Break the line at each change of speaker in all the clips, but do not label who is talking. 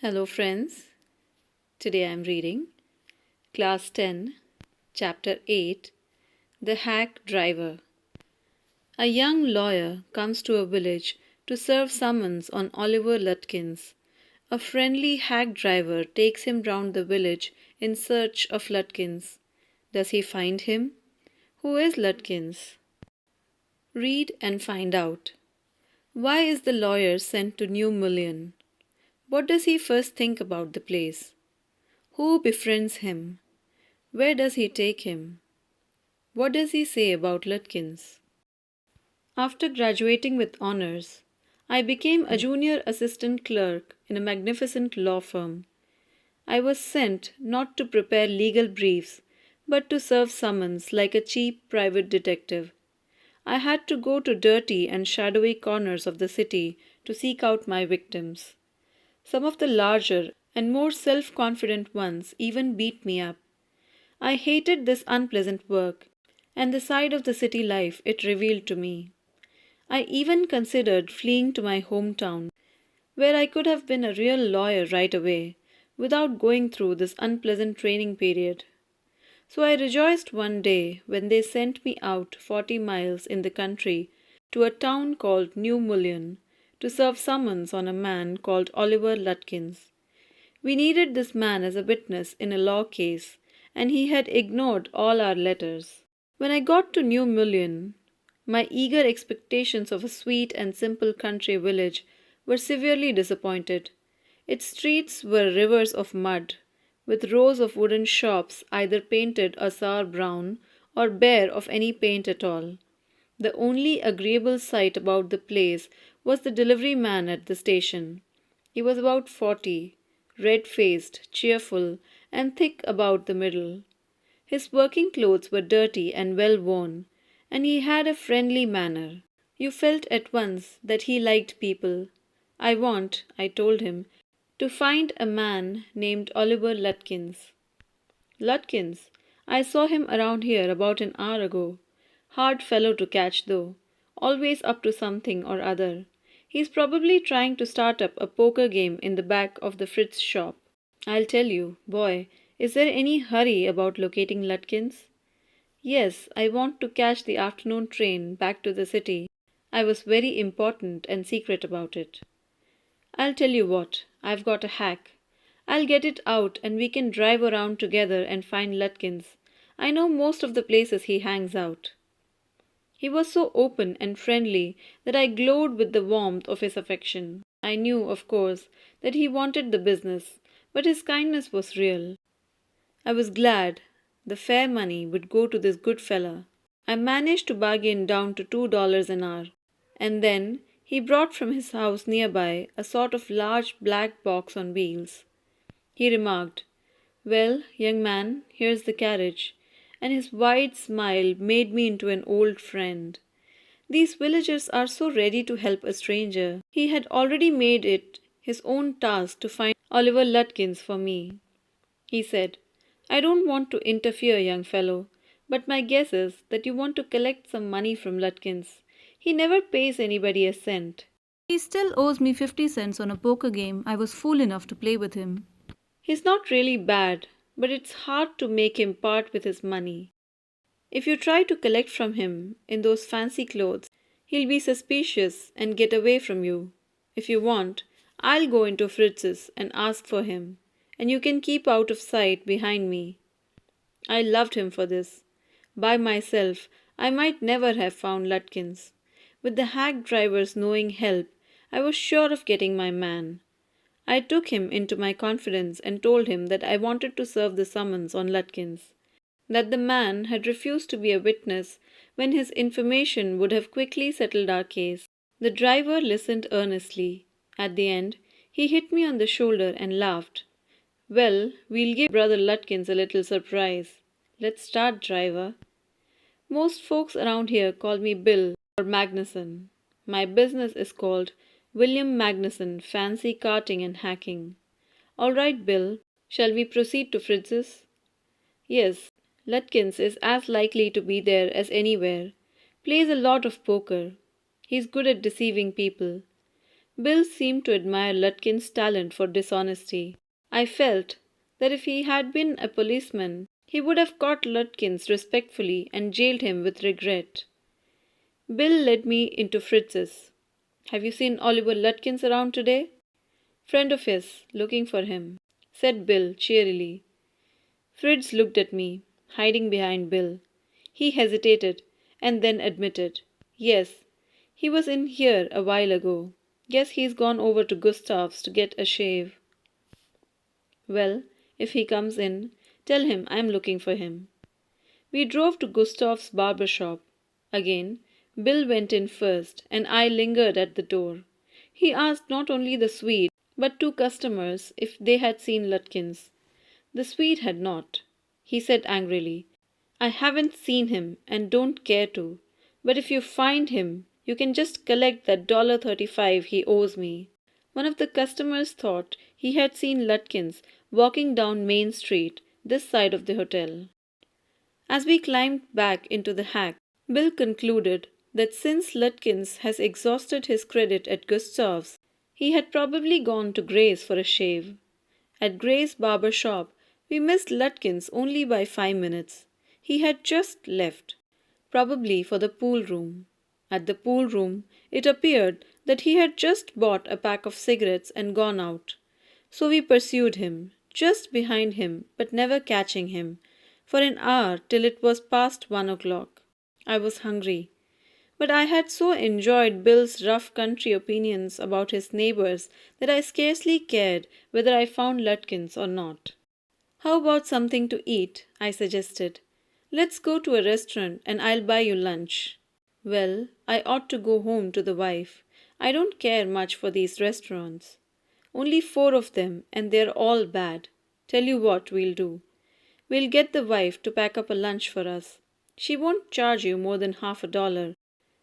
Hello, friends. Today I am reading Class 10, Chapter 8 The Hack Driver. A young lawyer comes to a village to serve summons on Oliver Lutkins. A friendly hack driver takes him round the village in search of Lutkins. Does he find him? Who is Lutkins? Read and find out. Why is the lawyer sent to New Million? What does he first think about the place? Who befriends him? Where does he take him? What does he say about Lutkins? After graduating with honors, I became a junior assistant clerk in a magnificent law firm. I was sent not to prepare legal briefs, but to serve summons like a cheap private detective. I had to go to dirty and shadowy corners of the city to seek out my victims. Some of the larger and more self-confident ones even beat me up. I hated this unpleasant work and the side of the city life it revealed to me. I even considered fleeing to my hometown, where I could have been a real lawyer right away, without going through this unpleasant training period. So I rejoiced one day when they sent me out 40 miles in the country to a town called New Mullion to serve summons on a man called Oliver Lutkins. We needed this man as a witness in a law case, and he had ignored all our letters. When I got to New Mullion, my eager expectations of a sweet and simple country village were severely disappointed. Its streets were rivers of mud, with rows of wooden shops either painted a sour brown or bare of any paint at all. The only agreeable sight about the place was the delivery man at the station. He was about 40, red-faced, cheerful, and thick about the middle. His working clothes were dirty and well-worn, and he had a friendly manner. You felt at once that he liked people. I told him, to find a man named Oliver Lutkins. Lutkins, I saw him around here about an hour ago. Hard fellow to catch, though. Always up to something or other. He's probably trying to start up a poker game in the back of the Fritz shop. I'll tell you, boy, is there any hurry about locating Lutkins? Yes, I want to catch the afternoon train back to the city. I was very important and secret about it. I'll tell you what, I've got a hack. I'll get it out and we can drive around together and find Lutkins. I know most of the places he hangs out. He was so open and friendly that I glowed with the warmth of his affection. I knew, of course, that he wanted the business, but his kindness was real. I was glad the fare money would go to this good fellow. I managed to bargain down to $2 an hour, and then he brought from his house nearby a sort of large black box on wheels. He remarked, "Well, young man, here's the carriage," and his wide smile made me into an old friend. These villagers are so ready to help a stranger. He had already made it his own task to find Oliver Lutkins for me. He said, "I don't want to interfere, young fellow, but my guess is that you want to collect some money from Lutkins. He never pays anybody a cent. He still owes me 50 cents on a poker game I was fool enough to play with him. He's not really bad, but it's hard to make him part with his money. If you try to collect from him in those fancy clothes, he'll be suspicious and get away from you. If you want, I'll go into Fritz's and ask for him, and you can keep out of sight behind me." I loved him for this. By myself, I might never have found Lutkins. With the hack driver's knowing help, I was sure of getting my man. I took him into my confidence and told him that I wanted to serve the summons on Lutkins, that the man had refused to be a witness when his information would have quickly settled our case. The driver listened earnestly. At the end, he hit me on the shoulder and laughed. "Well, we'll give Brother Lutkins a little surprise. Let's start, driver." Most folks around here call me Bill or Magnuson. My business is called William Magnuson Fancy Carting and Hacking. All right, Bill, shall we proceed to Fritz's? Yes, Lutkins is as likely to be there as anywhere. Plays a lot of poker. He's good at deceiving people. Bill seemed to admire Lutkin's talent for dishonesty. I felt that if he had been a policeman, he would have caught Lutkins respectfully and jailed him with regret. Bill led me into Fritz's. "Have you seen Oliver Lutkins around today?" "Friend of his, looking for him," said Bill cheerily. Fritz looked at me, hiding behind Bill. He hesitated, and then admitted, "Yes, he was in here a while ago. Guess he's gone over to Gustav's to get a shave." "Well, if he comes in, tell him I'm looking for him." We drove to Gustav's barber shop. Again, Bill went in first, and I lingered at the door. He asked not only the Swede, but two customers if they had seen Lutkins. The Swede had not. He said angrily, "I haven't seen him and don't care to, but if you find him, you can just collect that $35 he owes me." One of the customers thought he had seen Lutkins walking down Main Street, this side of the hotel. As we climbed back into the hack, Bill concluded that since Lutkins has exhausted his credit at Gustav's, he had probably gone to Gray's for a shave. At Gray's barber shop, we missed Lutkins only by 5 minutes. He had just left, probably for the pool room. At the pool room, it appeared that he had just bought a pack of cigarettes and gone out. So we pursued him, just behind him, but never catching him, for an hour till it was past 1 o'clock. I was hungry, but I had so enjoyed Bill's rough country opinions about his neighbors that I scarcely cared whether I found Lutkins or not. "How about something to eat?" I suggested. "Let's go to a restaurant and I'll buy you lunch." Well, I ought to go home to the wife. I don't care much for these restaurants. Only 4 of them, and they're all bad. Tell you what we'll do. We'll get the wife to pack up a lunch for us. She won't charge you more than $50,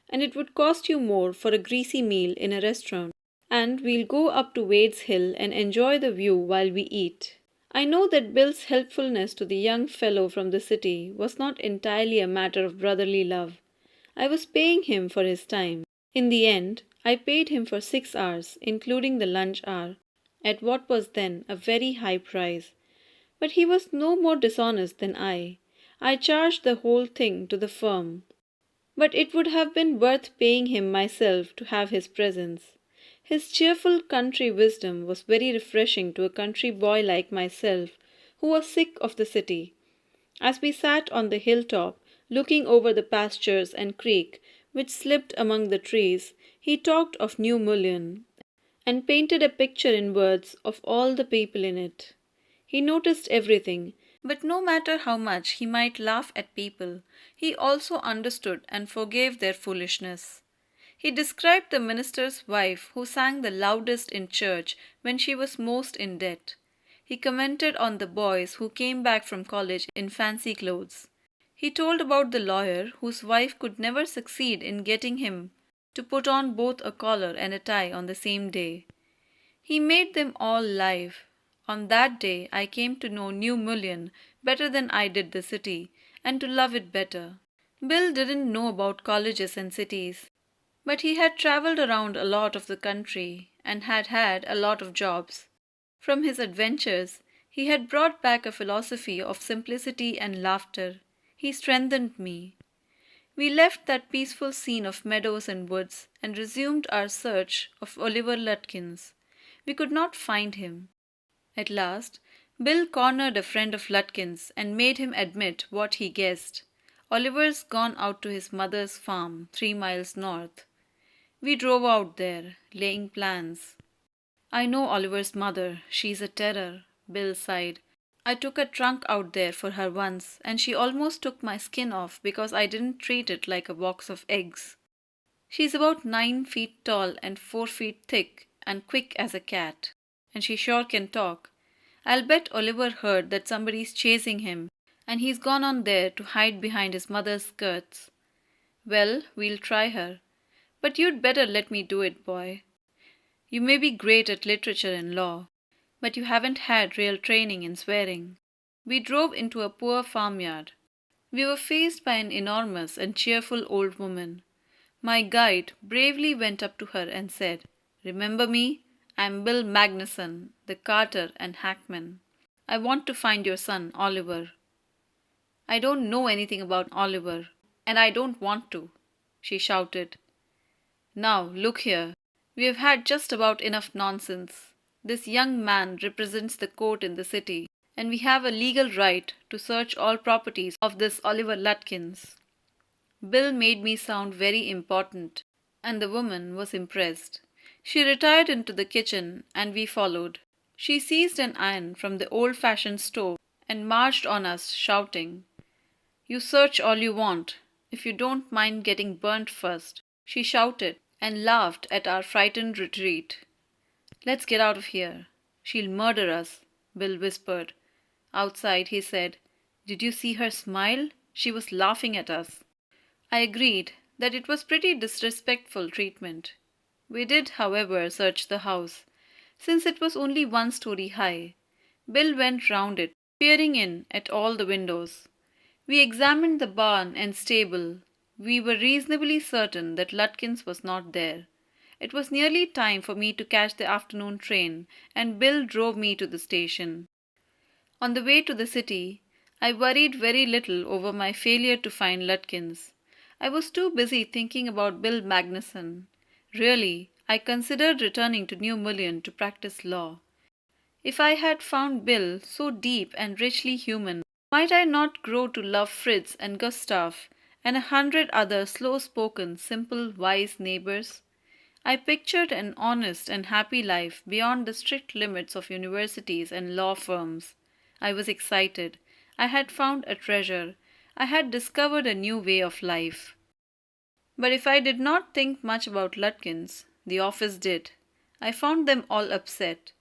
and it would cost you more for a greasy meal in a restaurant. And we'll go up to Wade's Hill and enjoy the view while we eat. I know that Bill's helpfulness to the young fellow from the city was not entirely a matter of brotherly love. I was paying him for his time. In the end, I paid him for 6 hours, including the lunch hour, at what was then a very high price. But he was no more dishonest than I. I charged the whole thing to the firm. But it would have been worth paying him myself to have his presence. His cheerful country wisdom was very refreshing to a country boy like myself, who was sick of the city. As we sat on the hilltop, looking over the pastures and creek which slipped among the trees, he talked of New Mullion, and painted a picture in words of all the people in it. He noticed everything, but no matter how much he might laugh at people, he also understood and forgave their foolishness. He described the minister's wife who sang the loudest in church when she was most in debt. He commented on the boys who came back from college in fancy clothes. He told about the lawyer whose wife could never succeed in getting him to put on both a collar and a tie on the same day. He made them all live. On that day I came to know New Mullion better than I did the city, and to love it better. Bill didn't know about colleges and cities, but he had travelled around a lot of the country and had had a lot of jobs. From his adventures, he had brought back a philosophy of simplicity and laughter. He strengthened me. We left that peaceful scene of meadows and woods and resumed our search of Oliver Lutkins. We could not find him. At last, Bill cornered a friend of Lutkins and made him admit what he guessed. Oliver's gone out to his mother's farm, 3 miles north. We drove out there, laying plans. "I know Oliver's mother. She's a terror," Bill sighed. "I took a trunk out there for her once, and she almost took my skin off because I didn't treat it like a box of eggs. She's about 9 feet tall and 4 feet thick and quick as a cat. And she sure can talk. I'll bet Oliver heard that somebody's chasing him, and he's gone on there to hide behind his mother's skirts. Well, we'll try her. But you'd better let me do it, boy. You may be great at literature and law, but you haven't had real training in swearing." We drove into a poor farmyard. We were faced by an enormous and cheerful old woman. My guide bravely went up to her and said, Remember me? I'm Bill Magnuson, the carter and hackman. I want to find your son, Oliver." "I don't know anything about Oliver, and I don't want to," she shouted. "Now, look here. We have had just about enough nonsense. This young man represents the court in the city, and we have a legal right to search all properties of this Oliver Lutkins." Bill made me sound very important, and the woman was impressed. She retired into the kitchen, and we followed. She seized an iron from the old-fashioned stove and marched on us, shouting, "You search all you want, if you don't mind getting burnt first," she shouted, and laughed at our frightened retreat. "Let's get out of here. She'll murder us," Bill whispered. Outside, he said, "Did you see her smile? She was laughing at us." I agreed that it was pretty disrespectful treatment. We did, however, search the house, since it was only 1 story high. Bill went round it, peering in at all the windows. We examined the barn and stable. We were reasonably certain that Lutkins was not there. It was nearly time for me to catch the afternoon train, and Bill drove me to the station. On the way to the city, I worried very little over my failure to find Lutkins. I was too busy thinking about Bill Magnuson. Really, I considered returning to New Mullion to practice law. If I had found Bill so deep and richly human, might I not grow to love Fritz and Gustav and 100 other slow-spoken, simple, wise neighbors? I pictured an honest and happy life beyond the strict limits of universities and law firms. I was excited. I had found a treasure. I had discovered a new way of life. But if I did not think much about Lutkins, the office did. I found them all upset.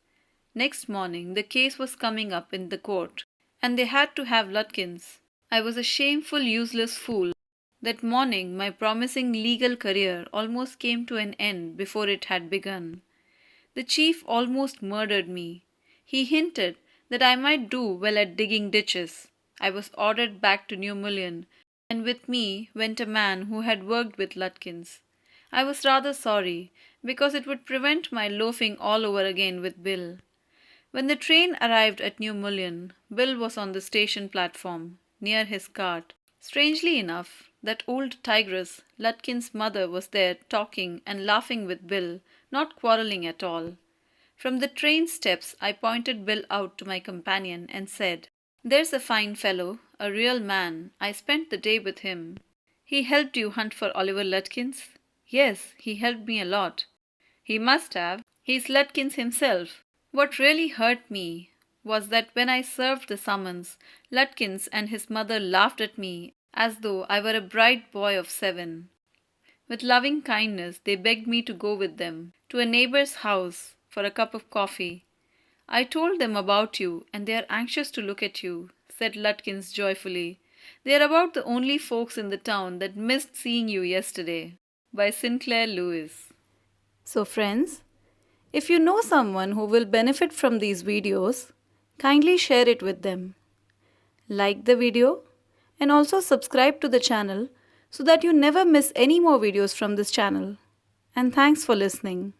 Next morning the case was coming up in the court, and they had to have Lutkins. I was a shameful, useless fool. That morning my promising legal career almost came to an end before it had begun. The chief almost murdered me. He hinted that I might do well at digging ditches. I was ordered back to New Mullion, and with me went a man who had worked with Lutkins. I was rather sorry, because it would prevent my loafing all over again with Bill. When the train arrived at New Mullion, Bill was on the station platform, near his cart. Strangely enough, that old tigress, Lutkins' mother, was there talking and laughing with Bill, not quarrelling at all. From the train steps I pointed Bill out to my companion and said, "There's a fine fellow, a real man. I spent the day with him." "He helped you hunt for Oliver Lutkins?" "Yes, he helped me a lot." "He must have. He's Lutkins himself." What really hurt me was that when I served the summons, Lutkins and his mother laughed at me as though I were a bright boy of 7. With loving kindness, they begged me to go with them to a neighbor's house for a cup of coffee. "I told them about you, and they are anxious to look at you," said Lutkins joyfully. "They are about the only folks in the town that missed seeing you yesterday." By Sinclair Lewis. So friends, if you know someone who will benefit from these videos, kindly share it with them. Like the video and also subscribe to the channel so that you never miss any more videos from this channel. And thanks for listening.